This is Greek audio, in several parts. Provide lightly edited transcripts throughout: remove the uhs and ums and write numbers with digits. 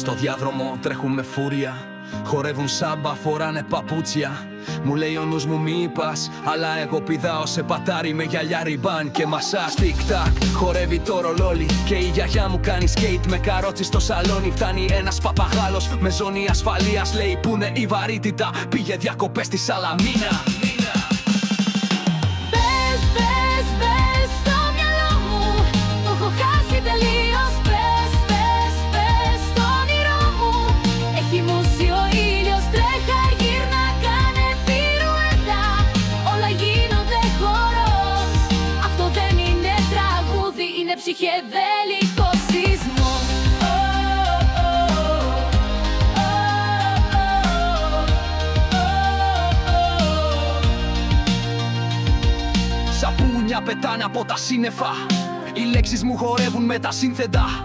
Στο διάδρομο τρέχουμε φούρια, χορεύουν σάμπα, φοράνε παπούτσια. Μου λέει ο νους μου μη πας, αλλά εγώ πηδάω σε πατάρι με γυαλιά ριμπάν και μασάς. Τικ-τακ, χορεύει το ρολόλι και η γιαγιά μου κάνει σκέιτ με καρότσι στο σαλόνι. Φτάνει ένας παπαγάλος με ζώνη ασφαλείας, λέει που είναι η βαρύτητα, πήγε διακοπές στη Σαλαμίνα. Ψυχεδέλικο σεισμό. Σαπούνια πετάνε από τα σύννεφα, οι λέξεις μου χορεύουν με τα σύνθετα.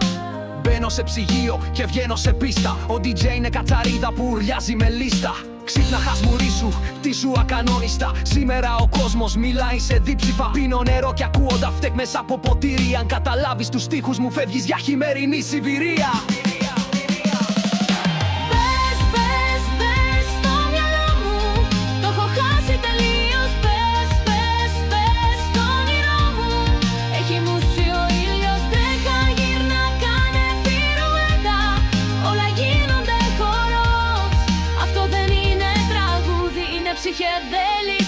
Μπαίνω σε ψυγείο και βγαίνω σε πίστα, ο DJ είναι κατσαρίδα που ουρλιάζει με λίστα. Ξύπνα χασμουρί σου, τι σου ακανόνιστα. Σήμερα ο κόσμος μιλάει σε δίψηφα. Πίνω νερό και ακούω τα φτεκ μέσα από ποτήρι. Αν καταλάβεις τους στίχους μου φεύγεις για χειμερινή Σιβηρία. Ψυχεδέλικο.